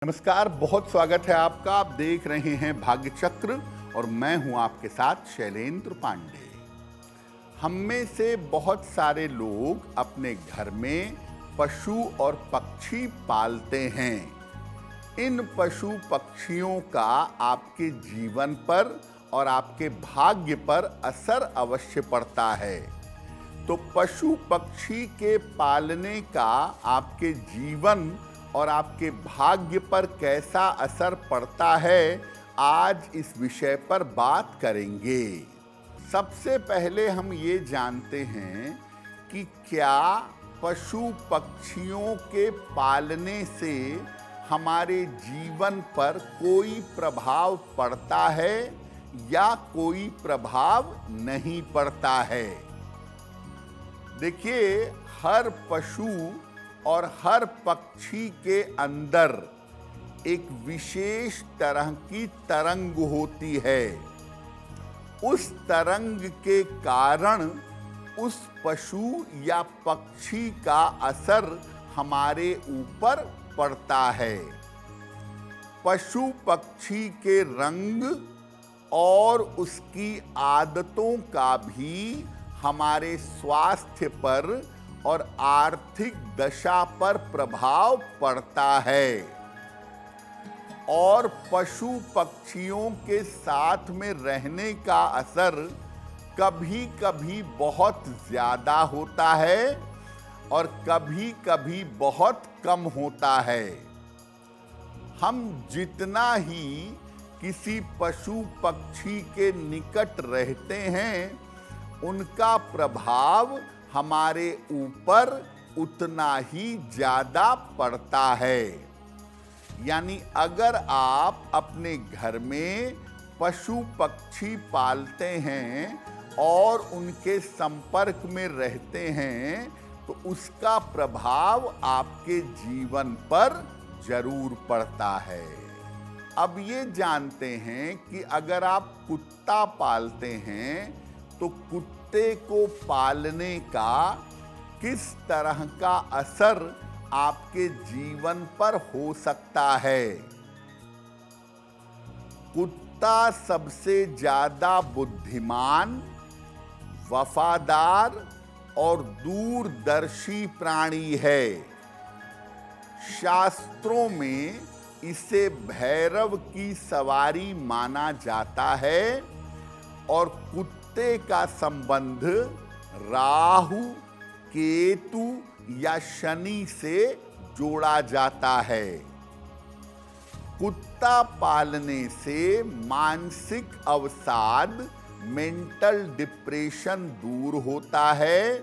नमस्कार, बहुत स्वागत है आपका। आप देख रहे हैं भाग्य चक्र और मैं हूं आपके साथ शैलेंद्र पांडे। हम में से बहुत सारे लोग अपने घर में पशु और पक्षी पालते हैं। इन पशु पक्षियों का आपके जीवन पर और आपके भाग्य पर असर अवश्य पड़ता है। तो पशु पक्षी के पालने का आपके जीवन और आपके भाग्य पर कैसा असर पड़ता है, आज इस विषय पर बात करेंगे। सबसे पहले हम ये जानते हैं कि क्या पशु पक्षियों के पालने से हमारे जीवन पर कोई प्रभाव पड़ता है या कोई प्रभाव नहीं पड़ता है। देखिए, हर पशु और हर पक्षी के अंदर एक विशेष तरह की तरंग होती है। उस तरंग के कारण उस पशु या पक्षी का असर हमारे ऊपर पड़ता है। पशु पक्षी के रंग और उसकी आदतों का भी हमारे स्वास्थ्य पर और आर्थिक दशा पर प्रभाव पड़ता है। और पशु पक्षियों के साथ में रहने का असर कभी कभी बहुत ज्यादा होता है और कभी कभी बहुत कम होता है। हम जितना ही किसी पशु पक्षी के निकट रहते हैं, उनका प्रभाव हमारे ऊपर उतना ही ज्यादा पड़ता है। यानी अगर आप अपने घर में पशु पक्षी पालते हैं और उनके संपर्क में रहते हैं, तो उसका प्रभाव आपके जीवन पर जरूर पड़ता है। अब ये जानते हैं कि अगर आप कुत्ता पालते हैं तो कुत्ते को पालने का किस तरह का असर आपके जीवन पर हो सकता है। कुत्ता सबसे ज्यादा बुद्धिमान, वफादार और दूरदर्शी प्राणी है। शास्त्रों में इसे भैरव की सवारी माना जाता है और कुत्ते का संबंध राहु, केतु या शनि से जोड़ा जाता है। कुत्ता पालने से मानसिक अवसाद, मेंटल डिप्रेशन दूर होता है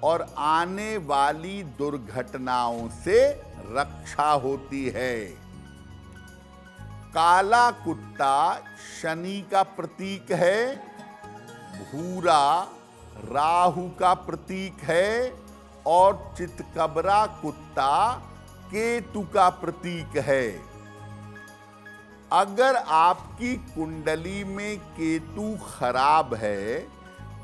और आने वाली दुर्घटनाओं से रक्षा होती है। काला कुत्ता शनि का प्रतीक है, भूरा राहु का प्रतीक है और चितकबरा कुत्ता केतु का प्रतीक है। अगर आपकी कुंडली में केतु खराब है,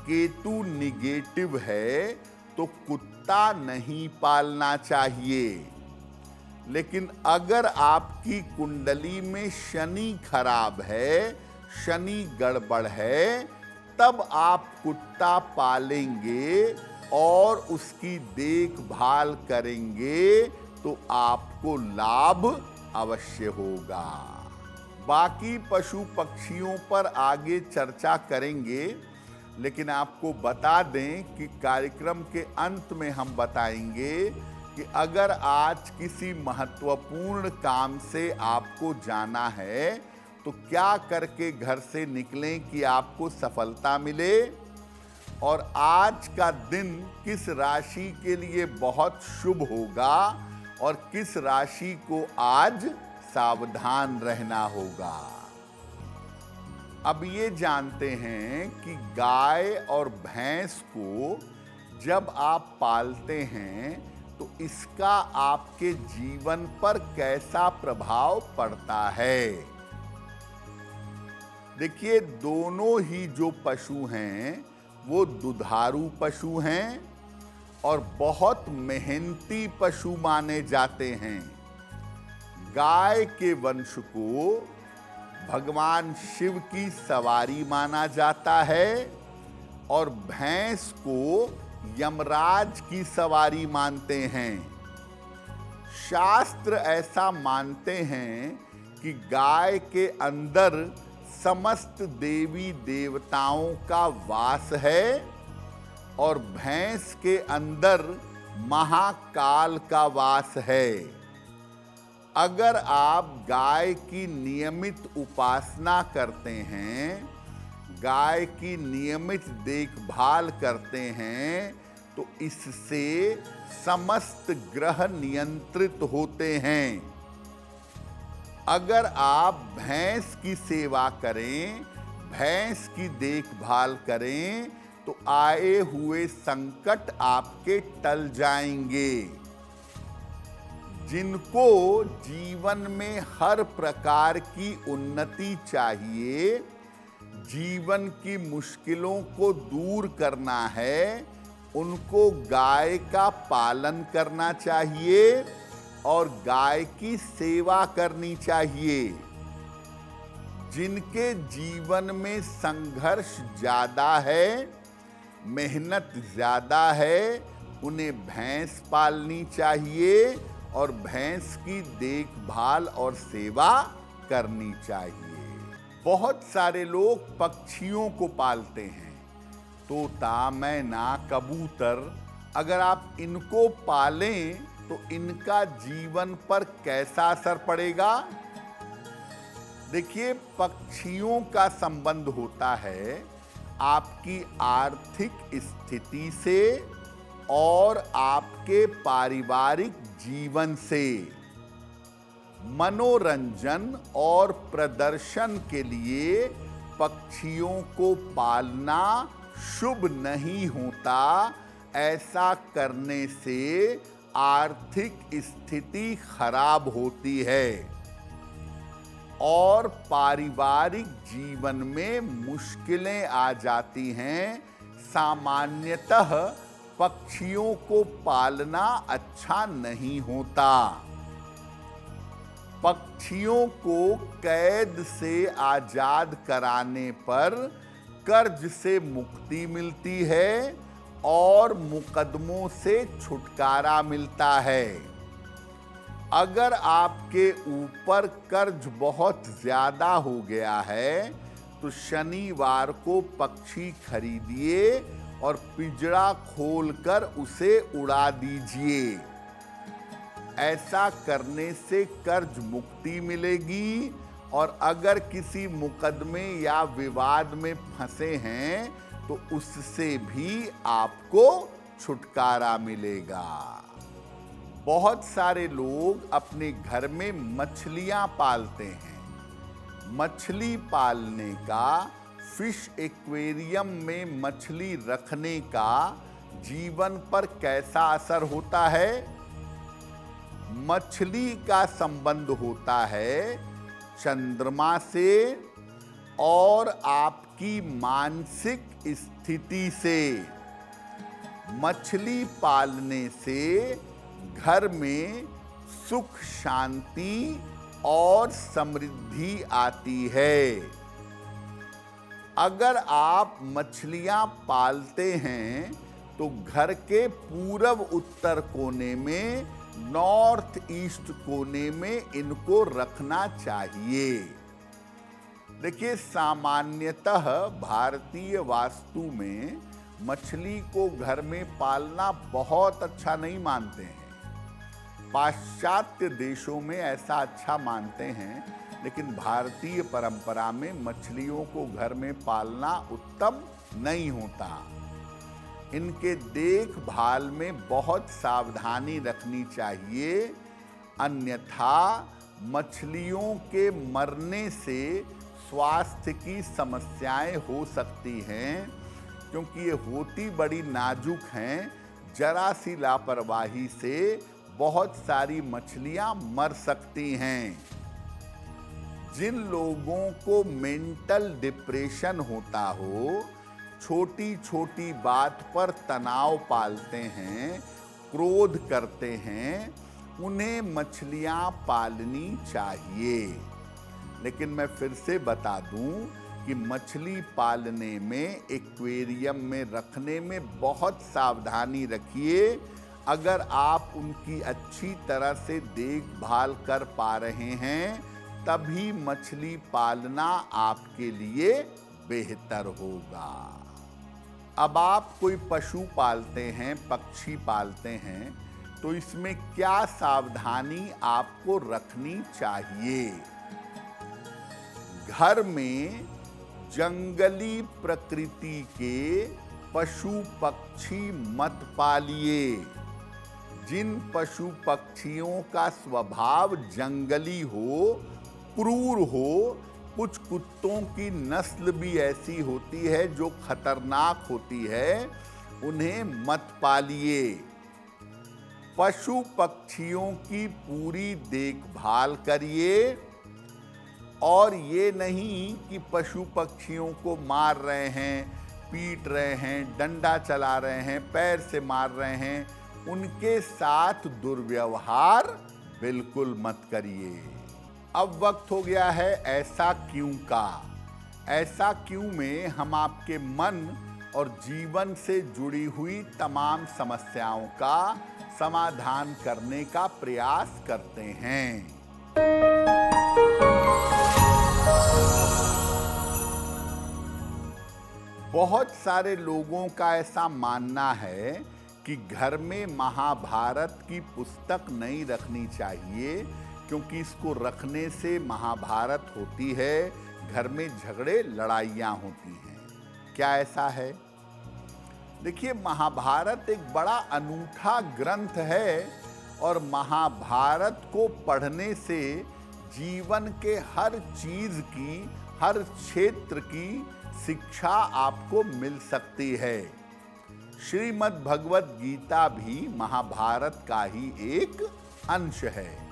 केतु निगेटिव है, तो कुत्ता नहीं पालना चाहिए। लेकिन अगर आपकी कुंडली में शनि खराब है, शनि गड़बड़ है, तब आप कुत्ता पालेंगे और उसकी देखभाल करेंगे तो आपको लाभ अवश्य होगा। बाकी पशु पक्षियों पर आगे चर्चा करेंगे, लेकिन आपको बता दें कि कार्यक्रम के अंत में हम बताएंगे कि अगर आज किसी महत्वपूर्ण काम से आपको जाना है तो क्या करके घर से निकलें कि आपको सफलता मिले, और आज का दिन किस राशि के लिए बहुत शुभ होगा और किस राशि को आज सावधान रहना होगा। अब ये जानते हैं कि गाय और भैंस को जब आप पालते हैं तो इसका आपके जीवन पर कैसा प्रभाव पड़ता है। देखिए, दोनों ही जो पशु हैं वो दुधारू पशु हैं और बहुत मेहनती पशु माने जाते हैं। गाय के वंश को भगवान शिव की सवारी माना जाता है और भैंस को यमराज की सवारी मानते हैं। शास्त्र ऐसा मानते हैं कि गाय के अंदर समस्त देवी देवताओं का वास है और भैंस के अंदर महाकाल का वास है। अगर आप गाय की नियमित उपासना करते हैं, गाय की नियमित देखभाल करते हैं, तो इससे समस्त ग्रह नियंत्रित होते हैं। अगर आप भैंस की सेवा करें, भैंस की देखभाल करें, तो आए हुए संकट आपके टल जाएंगे। जिनको जीवन में हर प्रकार की उन्नति चाहिए, जीवन की मुश्किलों को दूर करना है, उनको गाय का पालन करना चाहिए और गाय की सेवा करनी चाहिए। जिनके जीवन में संघर्ष ज्यादा है, मेहनत ज्यादा है, उन्हें भैंस पालनी चाहिए और भैंस की देखभाल और सेवा करनी चाहिए। बहुत सारे लोग पक्षियों को पालते हैं, तोता, मैना, कबूतर। अगर आप इनको पालें तो इनका जीवन पर कैसा असर पड़ेगा? देखिए, पक्षियों का संबंध होता है आपकी आर्थिक स्थिति से और आपके पारिवारिक जीवन से। मनोरंजन और प्रदर्शन के लिए पक्षियों को पालना शुभ नहीं होता। ऐसा करने से आर्थिक स्थिति खराब होती है और पारिवारिक जीवन में मुश्किलें आ जाती हैं। सामान्यतः पक्षियों को पालना अच्छा नहीं होता। पक्षियों को कैद से आजाद कराने पर कर्ज से मुक्ति मिलती है और मुकदमों से छुटकारा मिलता है। अगर आपके ऊपर कर्ज बहुत ज्यादा हो गया है तो शनिवार को पक्षी खरीदिए और पिंजरा खोलकर उसे उड़ा दीजिए। ऐसा करने से कर्ज मुक्ति मिलेगी और अगर किसी मुकदमे या विवाद में फंसे हैं तो उससे भी आपको छुटकारा मिलेगा। बहुत सारे लोग अपने घर में मछलियां पालते हैं। मछली पालने का, फिश एक्वेरियम में मछली रखने का जीवन पर कैसा असर होता है? मछली का संबंध होता है चंद्रमा से और आपकी मानसिक स्थिति से। मछली पालने से घर में सुख, शांति और समृद्धि आती है। अगर आप मछलियां पालते हैं तो घर के पूर्व उत्तर कोने में, नॉर्थ ईस्ट कोने में इनको रखना चाहिए। देखिए, सामान्यतः भारतीय वास्तु में मछली को घर में पालना बहुत अच्छा नहीं मानते हैं। पाश्चात्य देशों में ऐसा अच्छा मानते हैं, लेकिन भारतीय परंपरा में मछलियों को घर में पालना उत्तम नहीं होता। इनके देखभाल में बहुत सावधानी रखनी चाहिए, अन्यथा मछलियों के मरने से स्वास्थ्य की समस्याएं हो सकती हैं, क्योंकि ये होती बड़ी नाजुक हैं। जरा सी लापरवाही से बहुत सारी मछलियां मर सकती हैं। जिन लोगों को मेंटल डिप्रेशन होता हो, छोटी छोटी बात पर तनाव पालते हैं, क्रोध करते हैं, उन्हें मछलियां पालनी चाहिए। लेकिन मैं फिर से बता दूं कि मछली पालने में, एक्वेरियम में रखने में बहुत सावधानी रखिए। अगर आप उनकी अच्छी तरह से देखभाल कर पा रहे हैं तभी मछली पालना आपके लिए बेहतर होगा। अब आप कोई पशु पालते हैं, पक्षी पालते हैं, तो इसमें क्या सावधानी आपको रखनी चाहिए? घर में जंगली प्रकृति के पशु पक्षी मत पालिए। जिन पशु पक्षियों का स्वभाव जंगली हो, क्रूर हो, कुछ कुत्तों की नस्ल भी ऐसी होती है जो खतरनाक होती है, उन्हें मत पालिए। पशु पक्षियों की पूरी देखभाल करिए और ये नहीं कि पशु पक्षियों को मार रहे हैं, पीट रहे हैं, डंडा चला रहे हैं, पैर से मार रहे हैं, उनके साथ दुर्व्यवहार बिल्कुल मत करिए। अब वक्त हो गया है ऐसा क्यों का। ऐसा क्यों में हम आपके मन और जीवन से जुड़ी हुई तमाम समस्याओं का समाधान करने का प्रयास करते हैं। बहुत सारे लोगों का ऐसा मानना है कि घर में महाभारत की पुस्तक नहीं रखनी चाहिए क्योंकि इसको रखने से महाभारत होती है, घर में झगड़े लड़ाइयाँ होती हैं। क्या ऐसा है? देखिए, महाभारत एक बड़ा अनूठा ग्रंथ है और महाभारत को पढ़ने से जीवन के हर चीज की, हर क्षेत्र की शिक्षा आपको मिल सकती है। श्रीमद् भगवत गीता भी महाभारत का ही एक अंश है।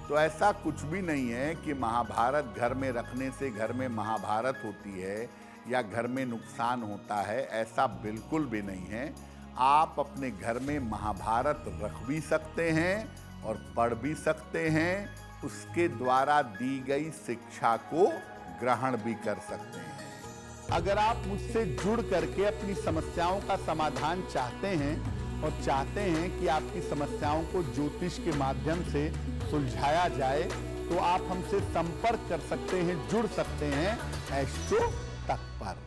तो ऐसा कुछ भी नहीं है कि महाभारत घर में रखने से घर में महाभारत होती है या घर में नुकसान होता है, ऐसा बिल्कुल भी नहीं है। आप अपने घर में महाभारत रख भी सकते हैं और पढ़ भी सकते हैं, उसके द्वारा दी गई शिक्षा को ग्रहण भी कर सकते हैं। अगर आप मुझसे जुड़ करके अपनी समस्याओं का समाधान चाहते हैं और चाहते हैं कि आपकी समस्याओं को ज्योतिष के माध्यम से सुलझाया जाए, तो आप हमसे संपर्क कर सकते हैं, जुड़ सकते हैं एस्ट्रो तक पर।